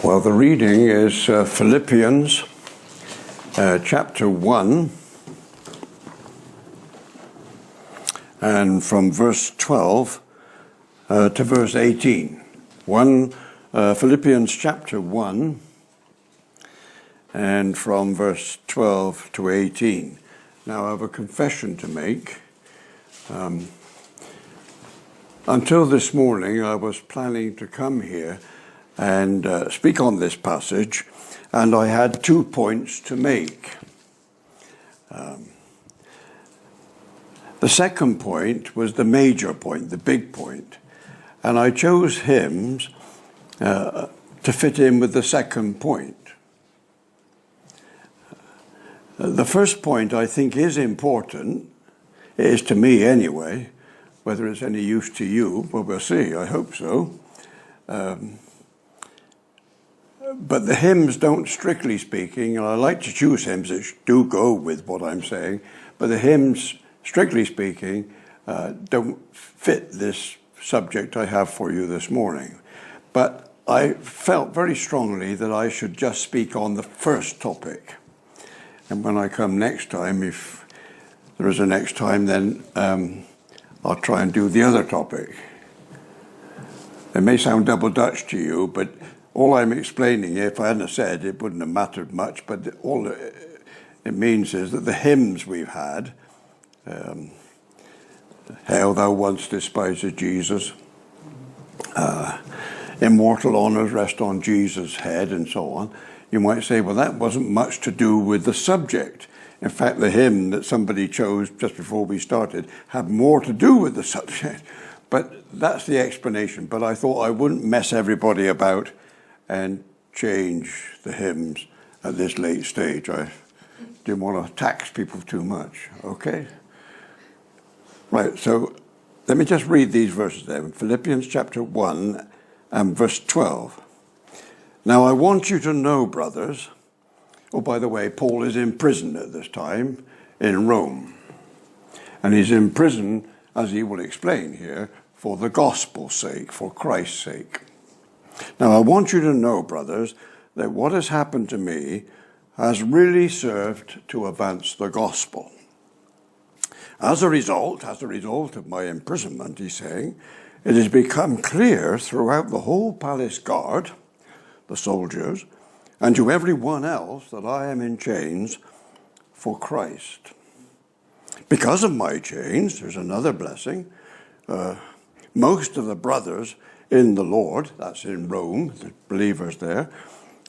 Well, the reading is Philippians chapter 1 and from verse 12 to verse 18. Philippians chapter 1 and from verse 12 to 18. Now I have a confession to make. Until this morning I was planning to come here and speak on this passage, and I had 2 points to make. The second point was the major point, the big point, and I chose hymns to fit in with the second point. The first point I think is important. It is to me anyway. Whether it's any use to you, well, we'll see. I hope so. But the hymns don't, strictly speaking, and I like to choose hymns that do go with what I'm saying, but the hymns, strictly speaking, don't fit this subject I have for you this morning. But I felt very strongly that I should just speak on the first topic. And when I come next time, if there is a next time, then I'll try and do the other topic. It may sound double Dutch to you, but all I'm explaining, if I hadn't said, it wouldn't have mattered much, but all it means is that the hymns we've had, Hail Thou Once Despised Jesus, Immortal Honours Rest on Jesus' Head, and so on, you might say, well, that wasn't much to do with the subject. In fact, the hymn that somebody chose just before we started had more to do with the subject. But that's the explanation. But I thought I wouldn't mess everybody about and change the hymns at this late stage. I didn't want to tax people too much, okay? Right, so let me just read these verses there. Philippians chapter 1 and verse 12. Now I want you to know, brothers, oh, by the way, Paul is in prison at this time in Rome. And he's in prison, as he will explain here, for the gospel's sake, for Christ's sake. Now, I want you to know, brothers, that what has happened to me has really served to advance the gospel. As a result of my imprisonment, he's saying, it has become clear throughout the whole palace guard, the soldiers, and to everyone else that I am in chains for Christ. Because of my chains, there's another blessing. Most of the brothers in the Lord, that's in Rome, the believers there,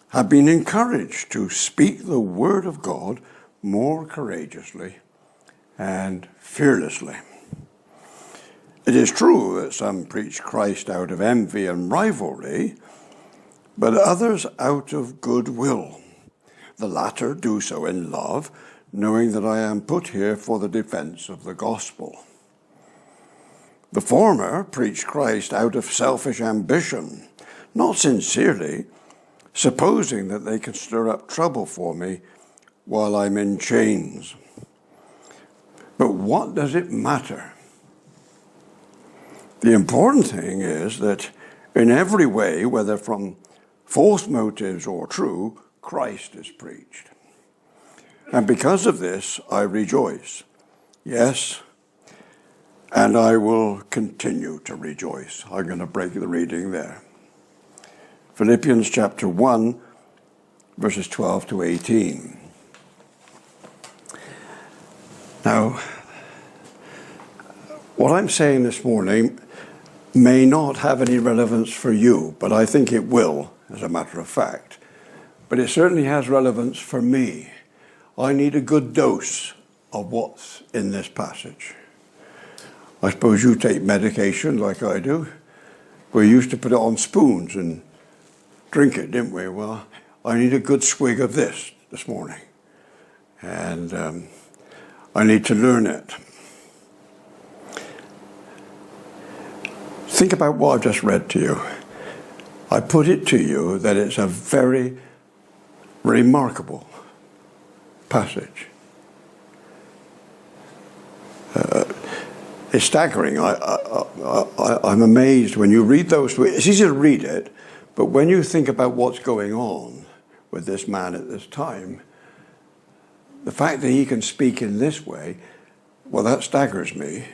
have been encouraged to speak the word of God more courageously and fearlessly. It is true that some preach Christ out of envy and rivalry, but others out of goodwill. The latter do so in love, knowing that I am put here for the defense of the gospel. The former preach Christ out of selfish ambition, not sincerely, supposing that they can stir up trouble for me while I'm in chains. But what does it matter? The important thing is that in every way, whether from false motives or true, Christ is preached. And because of this, I rejoice. Yes, and I will continue to rejoice. I'm going to break the reading there. Philippians chapter 1, verses 12 to 18. Now, what I'm saying this morning may not have any relevance for you, but I think it will, as a matter of fact. But it certainly has relevance for me. I need a good dose of what's in this passage. I suppose you take medication like I do. We used to put it on spoons and drink it, didn't we? Well, I need a good swig of this morning. And I need to learn it. Think about what I've just read to you. I put it to you that it's a very remarkable passage. It's staggering. I'm amazed when you read those. It's easy to read it, But when you think about what's going on with this man at this time, the fact that he can speak in this way, well, that staggers me.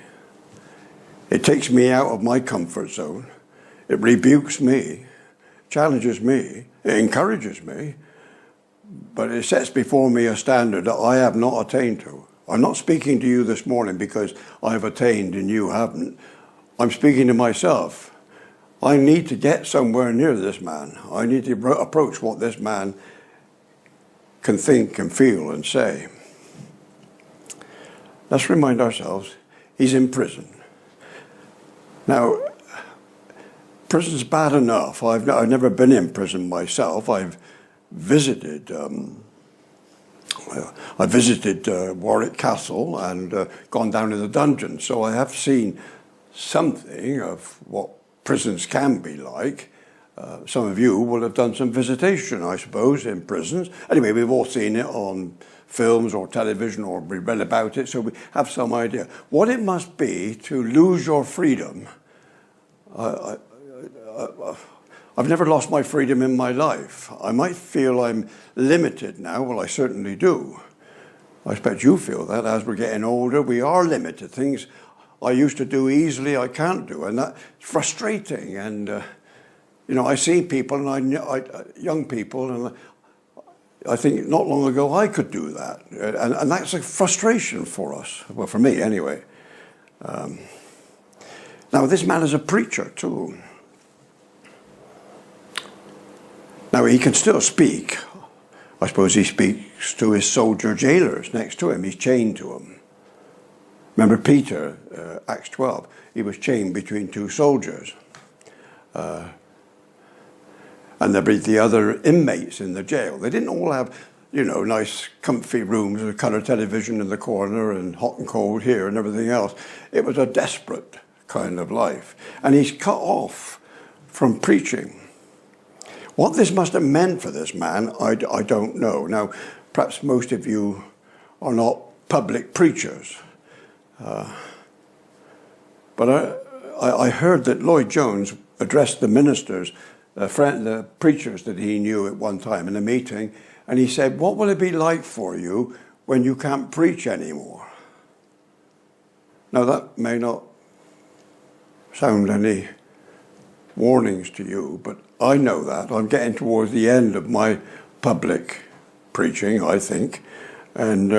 It takes me out of my comfort zone. It rebukes me, challenges me, it encourages me, but it sets before me a standard that I have not attained to. I'm not speaking to you this morning because I've attained and you haven't. I'm speaking to myself. I need to get somewhere near this man. I need to approach what this man can think and feel and say. Let's remind ourselves, he's in prison. Now, prison's bad enough. I've never been in prison myself. I've visited Warwick Castle and gone down to the dungeon, so I have seen something of what prisons can be like. Some of you will have done some visitation, I suppose, in prisons. Anyway, we've all seen it on films or television, or we read about it, so we have some idea. What it must be to lose your freedom. I've never lost my freedom in my life. I might feel I'm limited now. Well, I certainly do. I expect you feel that as we're getting older. We are limited. Things I used to do easily, I can't do. And that's frustrating. And, I see people, and young people, and I think not long ago I could do that. And that's a frustration for us. Well, for me, anyway. Now, this man is a preacher, too. Now, he can still speak. I suppose he speaks to his soldier jailers next to him. He's chained to them. Remember Peter, Acts 12, he was chained between two soldiers. And there'd be the other inmates in the jail. They didn't all have, nice comfy rooms with colour television in the corner and hot and cold here and everything else. It was a desperate kind of life. And he's cut off from preaching. What this must have meant for this man, I don't know. Now, perhaps most of you are not public preachers. But I heard that Lloyd Jones addressed the ministers, the preachers that he knew at one time in a meeting, and he said, "What will it be like for you when you can't preach anymore?" Now, that may not sound any warnings to you, but I know that. I'm getting towards the end of my public preaching, I think, and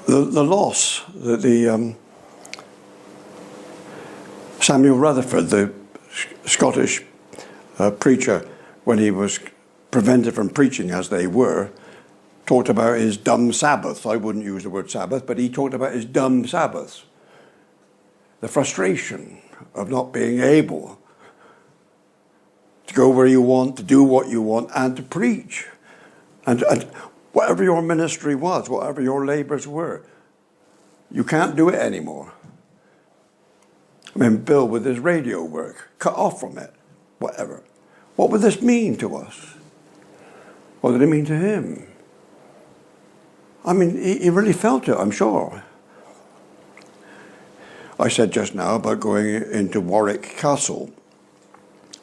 the loss that Samuel Rutherford, the Scottish preacher, when he was prevented from preaching as they were, talked about his dumb Sabbaths. I wouldn't use the word Sabbath, but he talked about his dumb Sabbaths. The frustration of not being able to go where you want, to do what you want, and to preach. And whatever your ministry was, whatever your labours were, you can't do it anymore. I mean, Bill with his radio work, cut off from it, whatever. What would this mean to us? What did it mean to him? I mean, he really felt it, I'm sure. I said just now about going into Warwick Castle.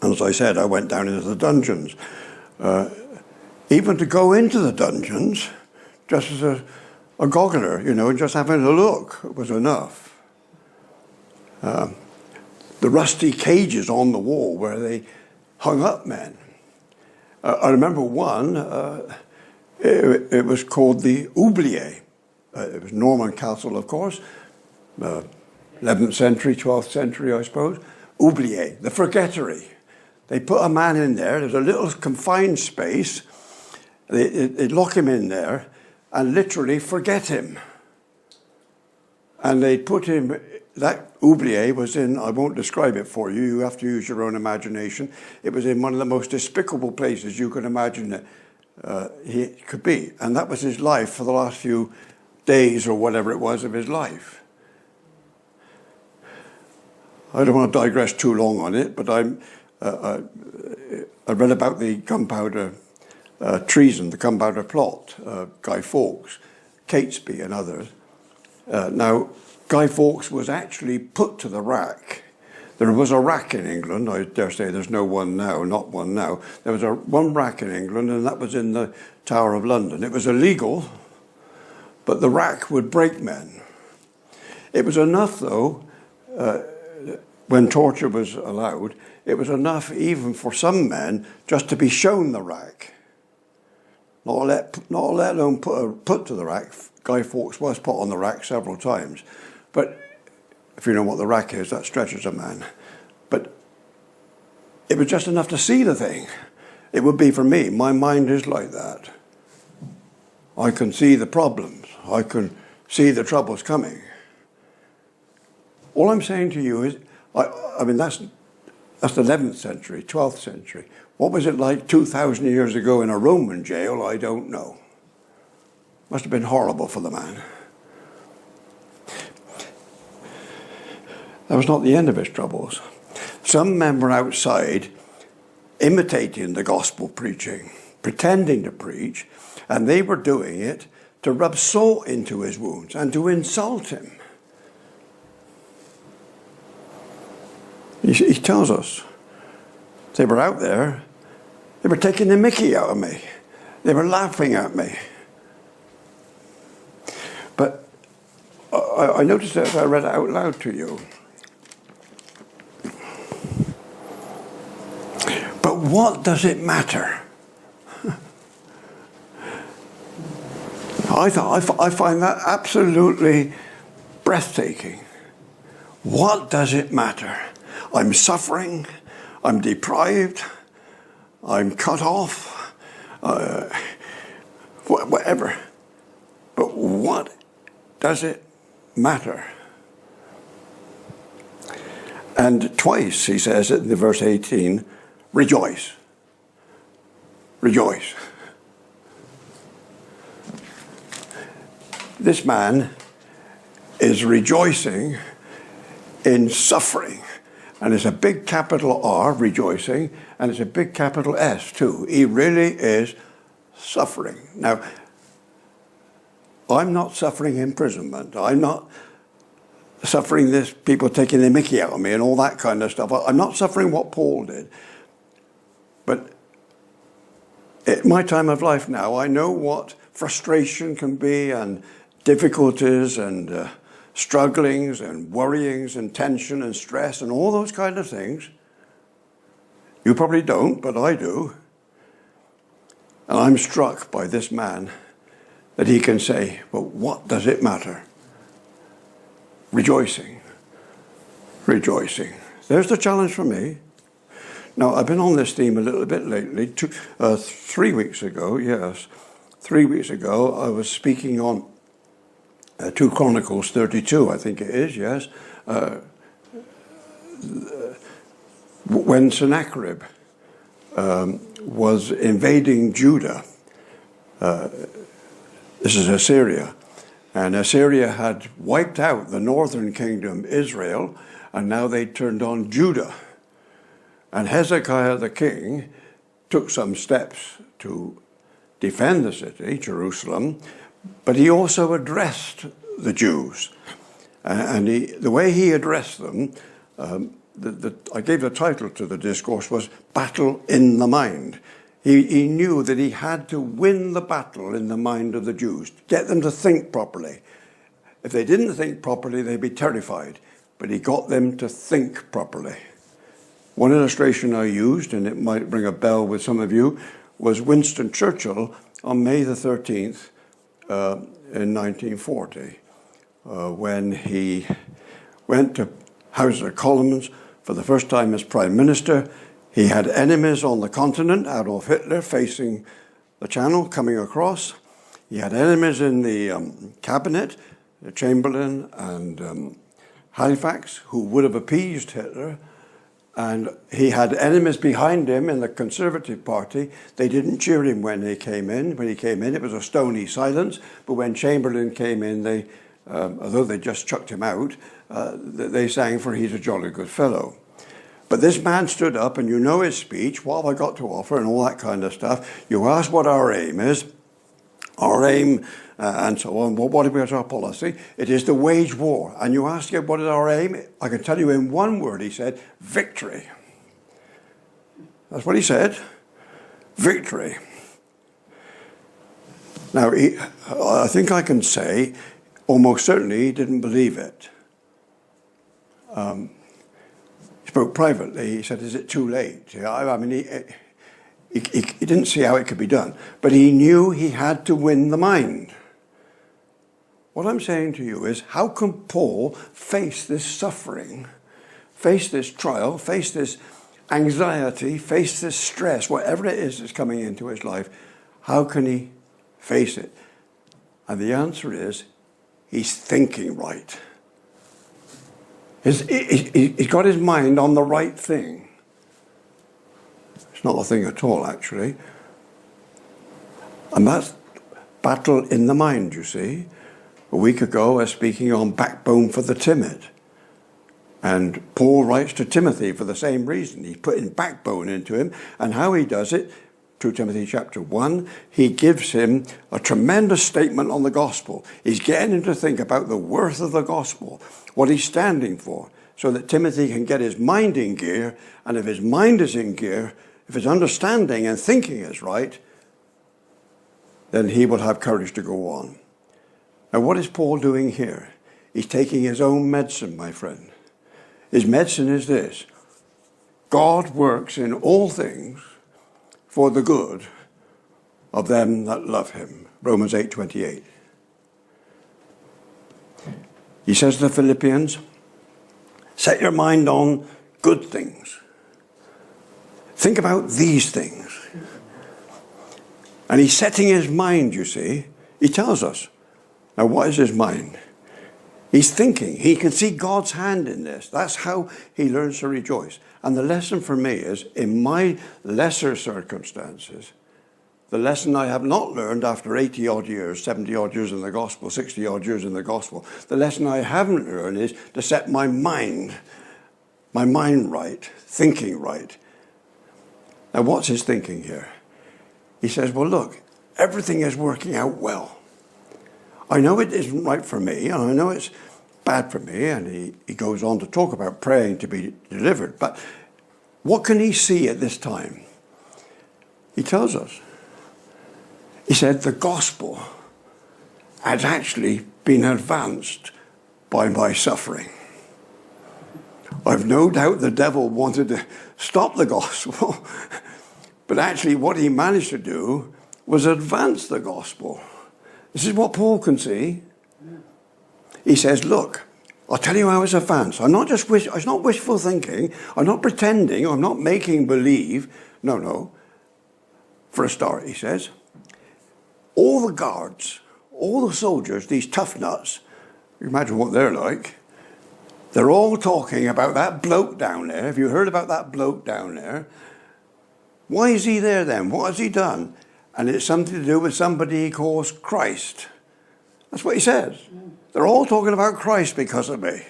And as I said, I went down into the dungeons. Even to go into the dungeons, just as a goggler, just having a look was enough. The rusty cages on the wall where they hung up men. I remember one, it was called the Oubliette. It was Norman Castle, of course. 11th century, 12th century, I suppose. Oubliette, the forgettery. They put a man in there. There's a little confined space. They'd lock him in there and literally forget him. And they'd put him, that Oubliette was in, I won't describe it for you, you have to use your own imagination. It was in one of the most despicable places you could imagine that he could be. And that was his life for the last few days or whatever it was of his life. I don't want to digress too long on it, but I read about the gunpowder treason, the gunpowder plot, Guy Fawkes, Catesby and others. Now, Guy Fawkes was actually put to the rack. There was a rack in England. I dare say there's no one now, not one now. There was one rack in England, and that was in the Tower of London. It was illegal, but the rack would break men. It was enough, though, when torture was allowed, it was enough even for some men just to be shown the rack. Not let alone put to the rack. Guy Fawkes was put on the rack several times. But if you know what the rack is, that stretches a man. But it was just enough to see the thing. It would be for me. My mind is like that. I can see the problems. I can see the troubles coming. All I'm saying to you is, I mean, that's the 11th century, 12th century. What was it like 2,000 years ago in a Roman jail? I don't know. Must have been horrible for the man. That was not the end of his troubles. Some men were outside imitating the gospel preaching, pretending to preach, and they were doing it to rub salt into his wounds and to insult him. He tells us they were out there, they were taking the mickey out of me. They were laughing at me. But I noticed that I read it out loud to you. But what does it matter? I find that absolutely breathtaking. What does it matter? I'm suffering, I'm deprived, I'm cut off, whatever. But what does it matter? And twice he says it in verse 18, rejoice. Rejoice. This man is rejoicing in suffering. And it's a big capital R, rejoicing, and it's a big capital S too. He really is suffering. Now, I'm not suffering imprisonment. I'm not suffering this people taking the mickey out of me and all that kind of stuff. I'm not suffering what Paul did. But at my time of life now, I know what frustration can be and difficulties and strugglings and worryings and tension and stress and all those kind of things. You probably don't, but I do. And I'm struck by this man that he can say, well, what does it matter? Rejoicing. Rejoicing. There's the challenge for me. Now, I've been on this theme a little bit lately. 3 weeks ago, yes. 3 weeks ago, I was speaking on 2 Chronicles 32, I think it is, yes. When Sennacherib was invading Judah, this is Assyria, and Assyria had wiped out the northern kingdom, Israel, and now they turned on Judah. And Hezekiah the king took some steps to defend the city, Jerusalem, but he also addressed the Jews. And the way he addressed them, I gave the title to the discourse was Battle in the Mind. He knew that he had to win the battle in the mind of the Jews, get them to think properly. If they didn't think properly, they'd be terrified. But he got them to think properly. One illustration I used, and it might ring a bell with some of you, was Winston Churchill on May the 13th in 1940, when he went to House of Commons for the first time as Prime Minister. He had enemies on the continent, Adolf Hitler facing the Channel, coming across. He had enemies in the cabinet, Chamberlain and Halifax, who would have appeased Hitler. And he had enemies behind him in the Conservative Party. They didn't cheer him when he came in. When he came in, it was a stony silence. But when Chamberlain came in, they, although they just chucked him out, they sang for "He's a jolly good fellow." But this man stood up, and you know his speech, what have I got to offer, and all that kind of stuff. You ask what our aim is. Our aim and so on. What is our policy? It is to wage war. And you ask him, what is our aim? I can tell you in one word, he said, victory. That's what he said, victory. Now, I think I can say, almost certainly, he didn't believe it. He spoke privately. He said, is it too late? I mean, he didn't see how it could be done. But he knew he had to win the mind. What I'm saying to you is, how can Paul face this suffering, face this trial, face this anxiety, face this stress, whatever it is that's coming into his life? How can he face it? And the answer is, he's thinking right. He's got his mind on the right thing. It's not the thing at all, actually. And that's battle in the mind, you see. A week ago, I was speaking on backbone for the timid. And Paul writes to Timothy for the same reason. He's putting backbone into him. And how he does it, 2 Timothy chapter 1, he gives him a tremendous statement on the gospel. He's getting him to think about the worth of the gospel, what he's standing for, so that Timothy can get his mind in gear. And if his mind is in gear, if his understanding and thinking is right, then he will have courage to go on. Now, what is Paul doing here? He's taking his own medicine, my friend. His medicine is this: God works in all things for the good of them that love him. Romans 8:28. He says to the Philippians, set your mind on good things. Think about these things. And he's setting his mind, you see. He tells us. Now, what is his mind? He's thinking. He can see God's hand in this. That's how he learns to rejoice. And the lesson for me is, in my lesser circumstances, the lesson I have not learned after 80-odd years, 70-odd years in the gospel, 60-odd years in the gospel, the lesson I haven't learned is to set my mind right, thinking right. Now, what's his thinking here? He says, well, look, everything is working out well. I know it isn't right for me, and I know it's bad for me, and he goes on to talk about praying to be delivered. But what can he see at this time? He tells us. He said the gospel had actually been advanced by my suffering. I've no doubt the devil wanted to stop the gospel, but actually what he managed to do was advance the gospel. This is what Paul can see. He says, look, I'll tell you how it's advanced. It's not wishful thinking. I'm not pretending. I'm not making believe. No. For a start, he says, all the guards, all the soldiers, these tough nuts, you imagine what they're like. They're all talking about that bloke down there. Have you heard about that bloke down there? Why is he there then? What has he done? And it's something to do with somebody he calls Christ. That's what he says. They're all talking about Christ because of me.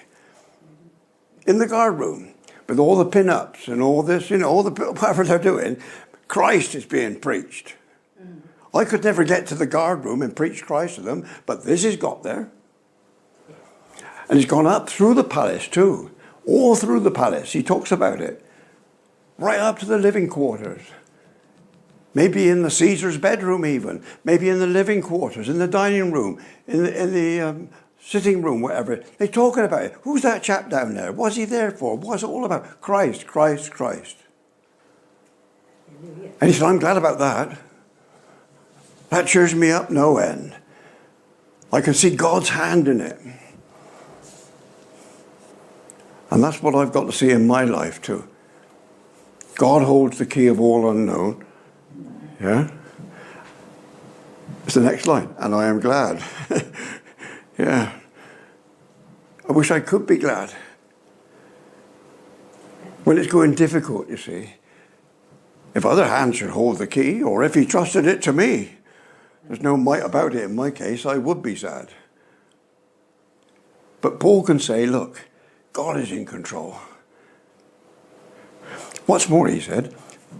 In the guard room, with all the pin-ups and all this, all the whatever they're doing, Christ is being preached. I could never get to the guard room and preach Christ to them, but this has got there. And he's gone up through the palace too. All through the palace. He talks about it. Right up to the living quarters. Maybe in the Caesar's bedroom even. Maybe in the living quarters, in the dining room, in the sitting room, whatever. They're talking about it. Who's that chap down there? What's he there for? What's it all about? Christ. And he said, I'm glad about that. That cheers me up no end. I can see God's hand in it. And that's what I've got to see in my life too. God holds the key of all unknown. Yeah? It's the next line. And I am glad. Yeah. I wish I could be glad. When it's going difficult, you see. If other hands should hold the key, or if he trusted it to me, there's no might about it in my case, I would be sad. But Paul can say, look, God is in control. What's more, he said,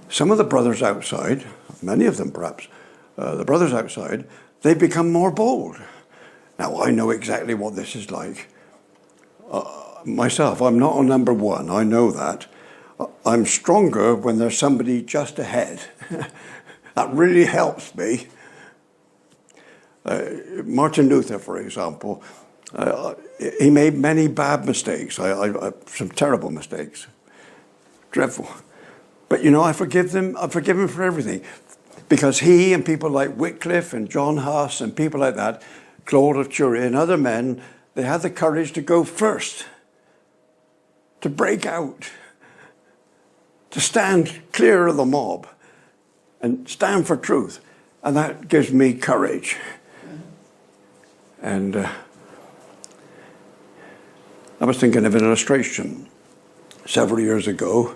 some of the brothers outside, many of them perhaps, the brothers outside, they become more bold. Now, I know exactly what this is like. Myself, I'm not a number one, I know that. I'm stronger when there's somebody just ahead. That really helps me. Martin Luther, for example, he made many bad mistakes, some terrible mistakes, dreadful. But I forgive him for everything, because he and people like Wycliffe and John Huss and people like that, Claude of Curie and other men, they had the courage to go first, to break out, to stand clear of the mob and stand for truth. And that gives me courage. And I was thinking of an illustration. Several years ago,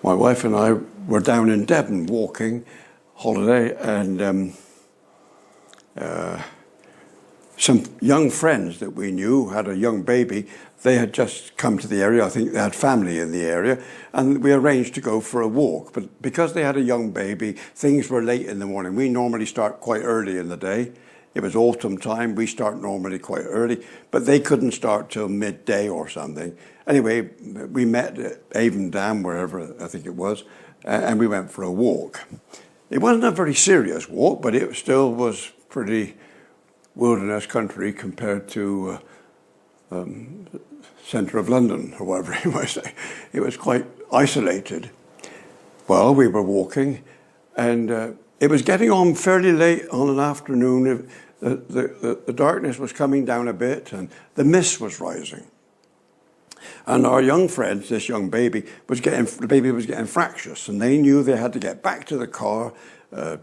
my wife and I were down in Devon walking, holiday, and some young friends that we knew had a young baby. They had just come to the area. I think they had family in the area, and we arranged to go for a walk. But because they had a young baby, things were late in the morning. We normally start quite early in the day. It was autumn time. We start normally quite early, but they couldn't start till midday or something. Anyway, we met at Avon Dam, wherever I think it was, and we went for a walk. It wasn't a very serious walk, but it still was pretty wilderness country compared to centre of London, or whatever you might say. It was quite isolated. Well, we were walking, and it was getting on fairly late on an afternoon. The darkness was coming down a bit, and the mist was rising. And our young friends, this young baby, the baby was getting fractious, and they knew they had to get back to the car,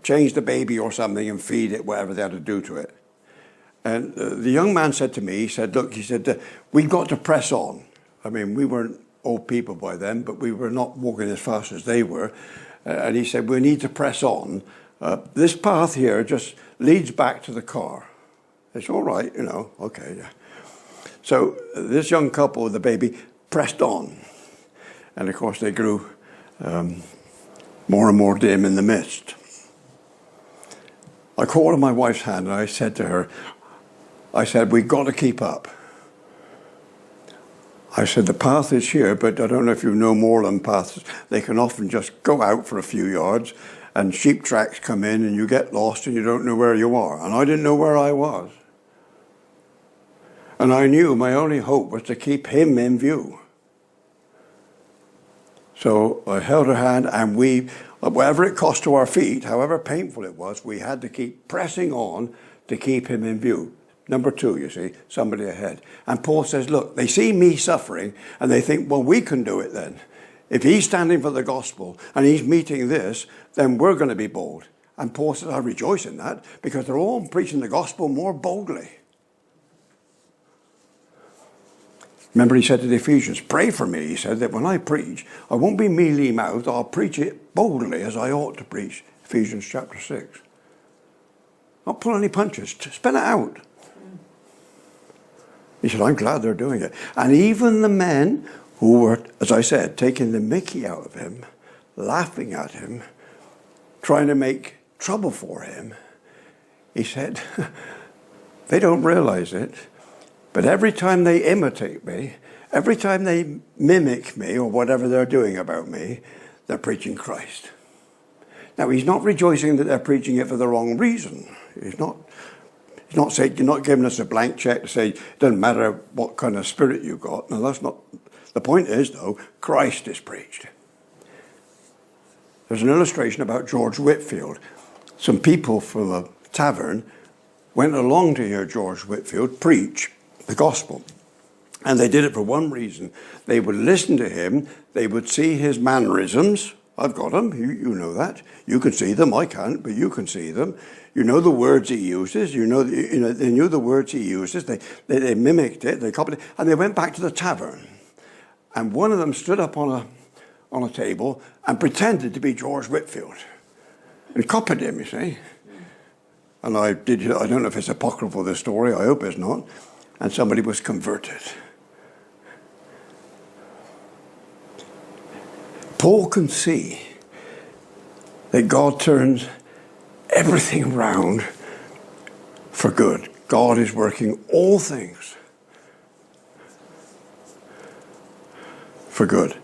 change the baby or something, and feed it, whatever they had to do to it. And the young man said to me, he said, we've got to press on. I mean, we weren't old people by then, but we were not walking as fast as they were. And he said, we need to press on. This path here just leads back to the car. It's all right, okay. Yeah. So this young couple with the baby pressed on. And of course they grew more and more dim in the mist. I caught my wife's hand and I said to her, we've got to keep up. I said, the path is here, but I don't know if you know moorland paths. They can often just go out for a few yards and sheep tracks come in and you get lost and you don't know where you are. And I didn't know where I was. And I knew my only hope was to keep him in view. So I held her hand, and whatever it cost to our feet, however painful it was, we had to keep pressing on to keep him in view. Number two, you see, somebody ahead. And Paul says, look, they see me suffering and they think, well, we can do it then. If he's standing for the gospel and he's meeting this, then we're going to be bold. And Paul says, I rejoice in that because they're all preaching the gospel more boldly. Remember, he said to the Ephesians, pray for me. He said that when I preach, I won't be mealy-mouthed. I'll preach it boldly as I ought to preach. Ephesians chapter 6. Not pull any punches. Spell it out. He said, I'm glad they're doing it. And even the men who were, as I said, taking the mickey out of him, laughing at him, trying to make trouble for him, he said, they don't realize it, but every time they imitate me, every time they mimic me or whatever they're doing about me, they're preaching Christ. Now, he's not rejoicing that they're preaching it for the wrong reason. He's not saying, you're not giving us a blank check to say, it doesn't matter what kind of spirit you've got. No, that's not. The point is, though, Christ is preached. There's an illustration about George Whitefield. Some people from a tavern went along to hear George Whitefield preach the gospel. And they did it for one reason. They would listen to him. They would see his mannerisms. I've got them. You know that. You can see them. I can't, but you can see them. You know the words he uses. They knew the words he uses. They mimicked it. They copied it. And they went back to the tavern. And one of them stood up on a table and pretended to be George Whitefield. And copied him, you see. And I don't know if it's apocryphal, this story. I hope it's not. And somebody was converted. Paul can see that God turns everything around for good. God is working all things for good.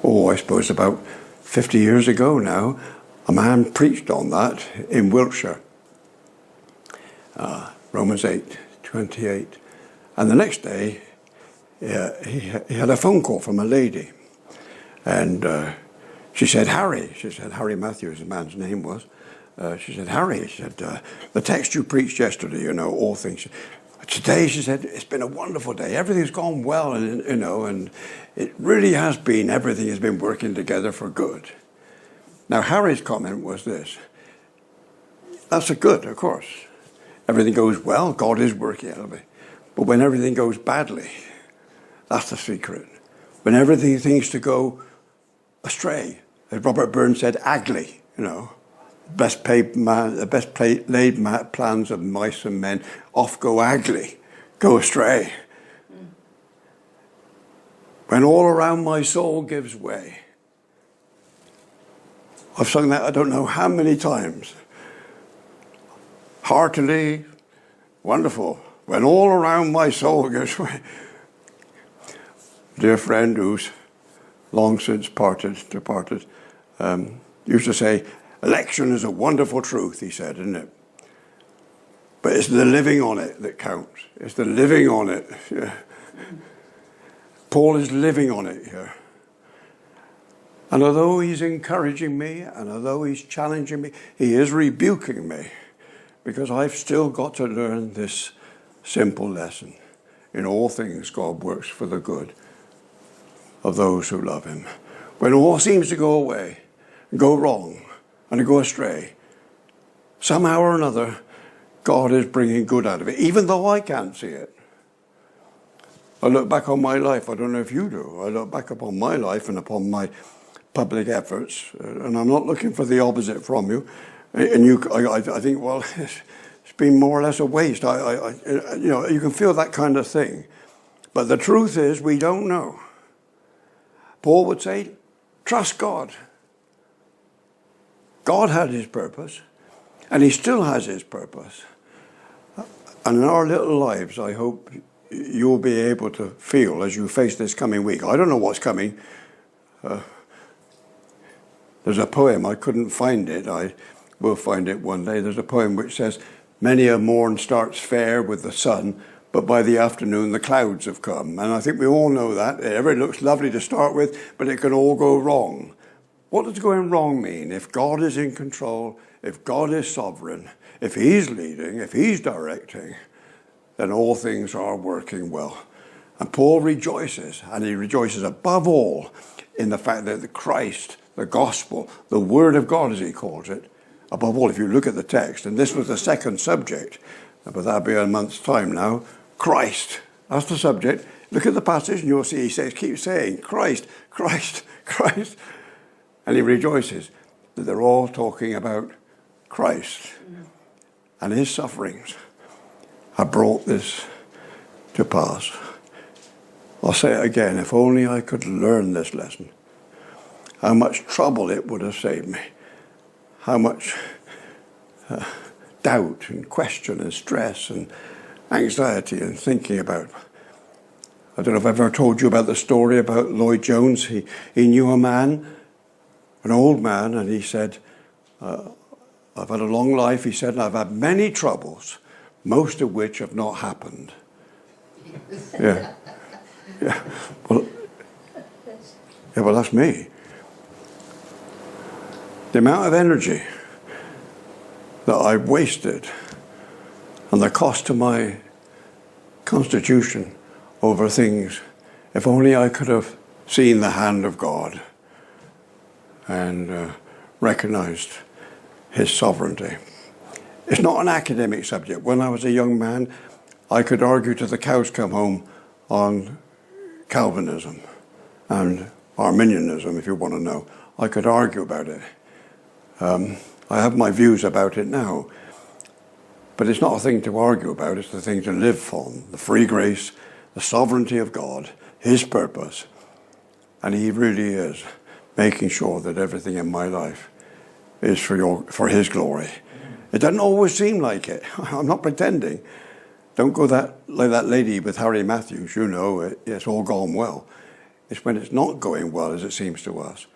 Oh, I suppose about 50 years ago now, a man preached on that in Wiltshire. Romans 8:28. And the next day, he had a phone call from a lady. And she said, Harry Matthews, the man's name was. She said, Harry, she said, the text you preached yesterday, you know, all things. Today, she said, it's been a wonderful day. Everything's gone well, and you know, and it really has been, everything has been working together for good. Now, Harry's comment was this. That's a good, of course. Everything goes well, God is working out of it. But when everything goes badly, that's the secret. When everything seems to go astray, as Robert Burns said, ugly, you know. Best laid plans of mice and men oft go ugly, go astray. When all around my soul gives way. I've sung that I don't know how many times. Heartily, wonderful. When all around my soul gives way. Dear friend who's long since departed, used to say, election is a wonderful truth, he said, isn't it? But it's the living on it that counts. It's the living on it. Yeah. Paul is living on it here. And although he's encouraging me, and although he's challenging me, he is rebuking me, because I've still got to learn this simple lesson. In all things, God works for the good of those who love him. When all seems to go away, go wrong, and to go astray, somehow or another, God is bringing good out of it, even though I can't see it. I look back on my life, I don't know if you do, I look back upon my life and upon my public efforts, and I'm not looking for the opposite from you, and I think, well, it's been more or less a waste. You know, you can feel that kind of thing. But the truth is, we don't know. Paul would say, trust God. God had his purpose, and he still has his purpose. And in our little lives, I hope you'll be able to feel as you face this coming week. I don't know what's coming. There's a poem, I couldn't find it. I will find it one day. There's a poem which says, many a morn starts fair with the sun, but by the afternoon the clouds have come. And I think we all know that. It looks lovely to start with, but it can all go wrong. What does going wrong mean? If God is in control, if God is sovereign, if he's leading, if he's directing, then all things are working well. And Paul rejoices, and he rejoices above all in the fact that the Christ, the gospel, the word of God as he calls it, above all, if you look at the text, and this was the second subject, but that'll be a month's time now, Christ, that's the subject. Look at the passage and you'll see he says, keep saying, Christ, Christ, Christ. And he rejoices that they're all talking about Christ and his sufferings have brought this to pass. I'll say it again, if only I could learn this lesson, how much trouble it would have saved me, how much doubt and question and stress and anxiety and thinking about. I don't know if I've ever told you about the story about Lloyd Jones. He knew a man, an old man, and he said, I've had a long life, he said, and I've had many troubles, most of which have not happened. Yeah. Well, that's me. The amount of energy that I've wasted and the cost to my constitution over things, if only I could have seen the hand of God and recognized his sovereignty. It's not an academic subject. When I was a young man, I could argue till the cows come home on Calvinism and Arminianism, if you want to know. I could argue about it. I have my views about it now. But it's not a thing to argue about, it's the thing to live on. The free grace, the sovereignty of God, his purpose. And he really is making sure that everything in my life is for his glory. It doesn't always seem like it. I'm not pretending. Don't go like that lady with Harry Matthews, it's all gone well. It's when it's not going well as it seems to us.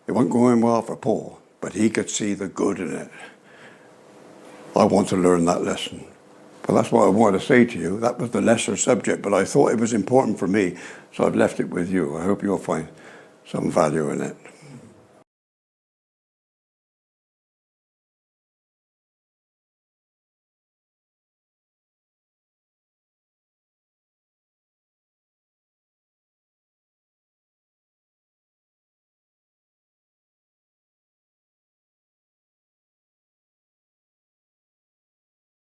It wasn't going well for Paul, but he could see the good in it. I want to learn that lesson. But that's what I wanted to say to you. That was the lesser subject, but I thought it was important for me, so I've left it with you. I hope you'll find some value in it.